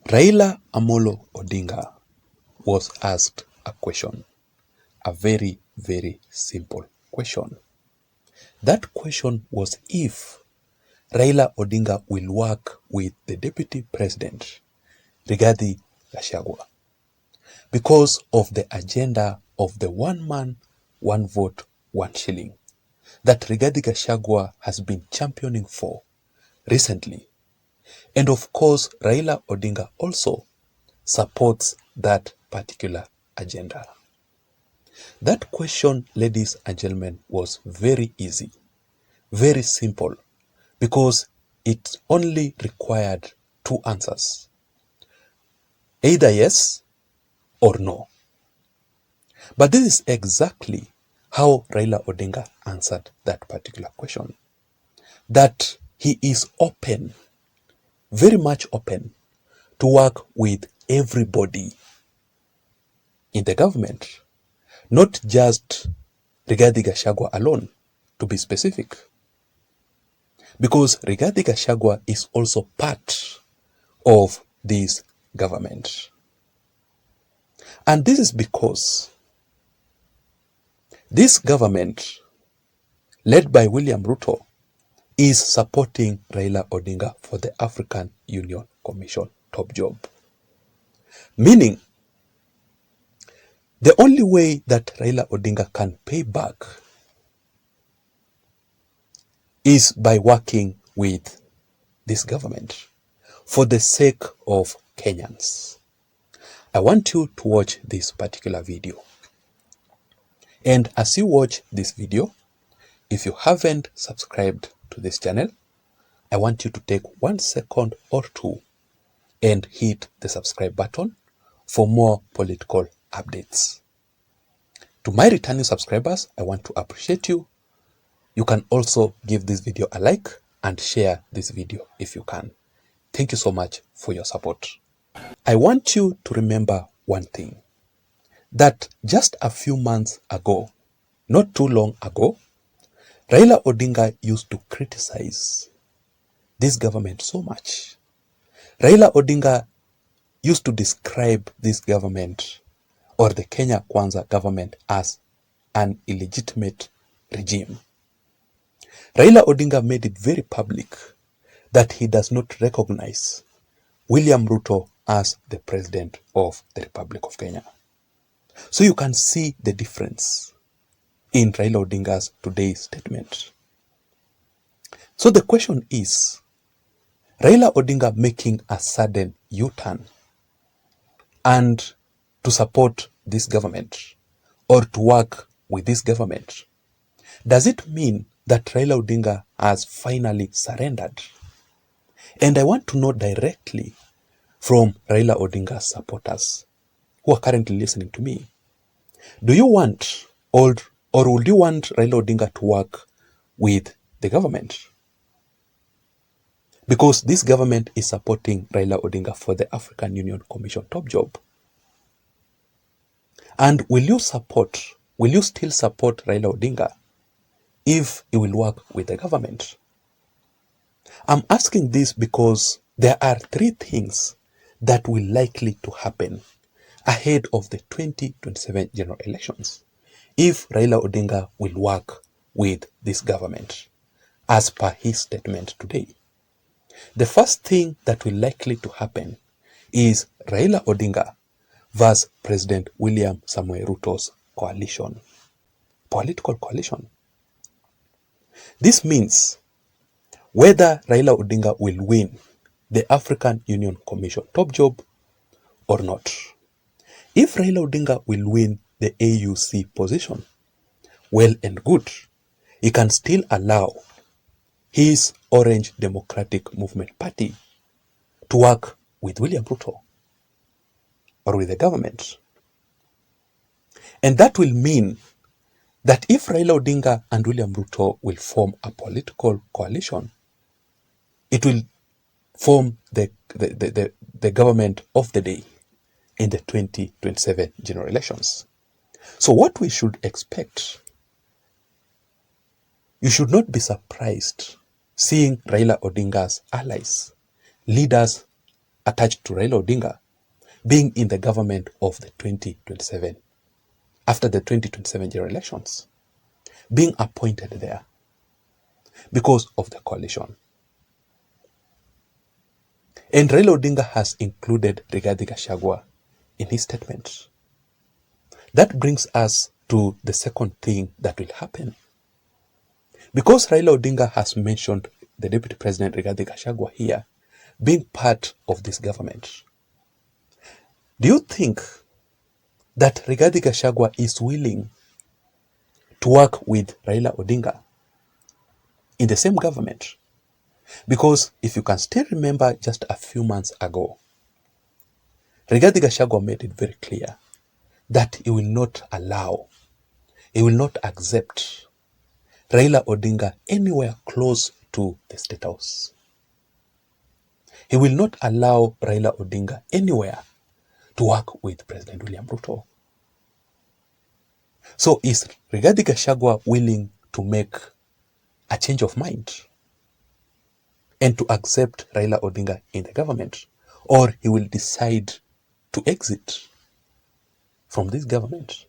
Raila Amolo Odinga was asked a question, a very, very simple question. That question was if Raila Odinga will work with the Deputy President, Rigathi because of the agenda of the one man, one vote, one shilling that Rigathi has been championing for recently. And of course, Raila Odinga also supports that particular agenda. That question, ladies and gentlemen, was very easy, very simple, because it only required two answers, either yes or no. But this is exactly how Raila Odinga answered that particular question. That he is open, very much open, to work with everybody in the government, not just Rigathi alone, to be specific. Because Rigathi is also part of this government. And this is because this government, led by William Ruto, is supporting Raila Odinga for the African Union Commission top job. Meaning, the only way that Raila Odinga can pay back is by working with this government for the sake of Kenyans. I want you to watch this particular video. And as you watch this video, if you haven't subscribed to this channel, I want you to take 1 second or two and hit the subscribe button for more political updates. To my returning subscribers, I want to appreciate you. You can also give this video a like and share this video if you can. Thank you so much for your support. I want you to remember one thing, that just a few months ago, not too long ago, Raila Odinga used to criticize this government so much. Raila Odinga used to describe this government, or the Kenya Kwanza government, as an illegitimate regime. Raila Odinga made it very public that he does not recognize William Ruto as the President of the Republic of Kenya. So you can see the difference in Raila Odinga's today's statement. So the question is, Raila Odinga making a sudden U-turn and to support this government or to work with this government, does it mean that Raila Odinga has finally surrendered? And I want to know directly from Raila Odinga's supporters who are currently listening to me. Do you want or would you want Raila Odinga to work with the government? Because this government is supporting Raila Odinga for the African Union Commission top job. And will you still support Raila Odinga if he will work with the government? I'm asking this because there are three things that will likely to happen ahead of the 2027 general elections if Raila Odinga will work with this government, as per his statement today. The first thing that will likely to happen is Raila Odinga versus President William Samoei Ruto's coalition, political coalition. This means whether Raila Odinga will win the African Union Commission top job or not. If Raila Odinga will win the AUC position, well and good, he can still allow his Orange Democratic Movement Party to work with William Ruto or with the government. And that will mean that if Raila Odinga and William Ruto will form a political coalition, it will form the government of the day in the 2027 general elections. So what we should expect You should not be surprised seeing Raila Odinga's allies, leaders attached to Raila Odinga, being in the government of the 2027, after the 2027 general elections, being appointed there because of the coalition. And Raila Odinga has included Rigathi in his statement. That brings us to the second thing that will happen. Because Raila Odinga has mentioned the Deputy President Rigathi here being part of this government, do you think that Rigathi is willing to work with Raila Odinga in the same government? Because if you can still remember just a few months ago, Rigathi made it very clear that he will not allow, he will not accept Raila Odinga anywhere close to the State House. He will not allow Raila Odinga anywhere to work with President William Ruto. So is Rigathi willing to make a change of mind and to accept Raila Odinga in the government, or he will decide to exit from this government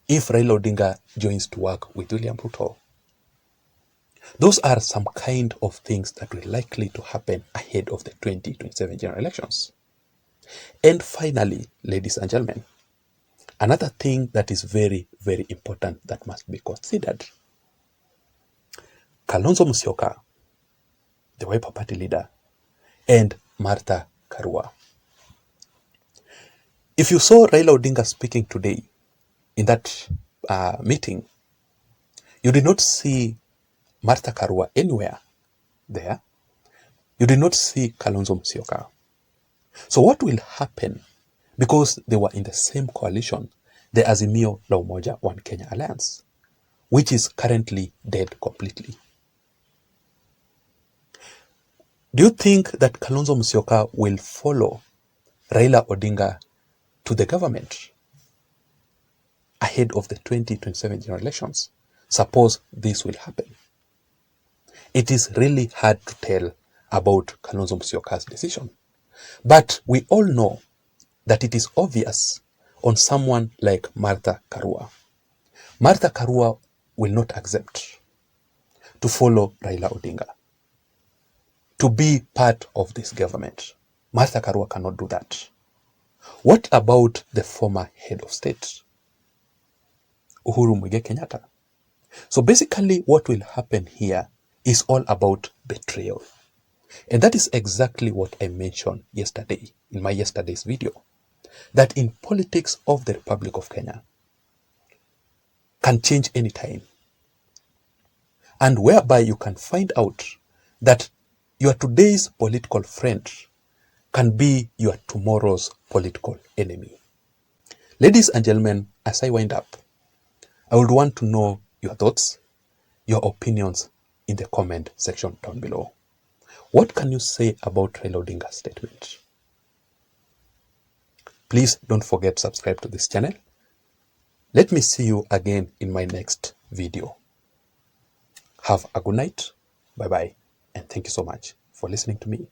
if Raila Odinga joins to work with William Ruto? Those are some kind of things that will likely to happen ahead of the 2027 general elections. And finally, ladies and gentlemen, another thing that is very, very important that must be considered. Kalonzo Musyoka, the Wiper Party leader, and Martha Karua. If you saw Raila Odinga speaking today in that meeting, you did not see Martha Karua anywhere there. You did not see Kalonzo Musyoka. So what will happen, because they were in the same coalition, the Azimio La Umoja One Kenya Alliance, which is currently dead completely? Do you think that Kalonzo Musyoka will follow Raila Odinga to the government ahead of the 2027 general elections? Suppose this will happen. It is really hard to tell about Kalonzo Musyoka's decision. But we all know that it is obvious on someone like Martha Karua. Martha Karua will not accept to follow Raila Odinga, to be part of this government. Martha Karua cannot do that. What about the former head of state, Uhuru Muigai Kenyatta? So basically what will happen here is all about betrayal. And that is exactly what I mentioned yesterday in my yesterday's video, that in politics of the Republic of Kenya can change anytime, and whereby you can find out that your today's political friend can be your tomorrow's political enemy. Ladies and gentlemen, as I wind up, I would want to know your thoughts, your opinions in the comment section down below. What can you say about Raila Odinga's statement? Please don't forget to subscribe to this channel. Let me see you again in my next video. Have a good night. Bye-bye. And thank you so much for listening to me.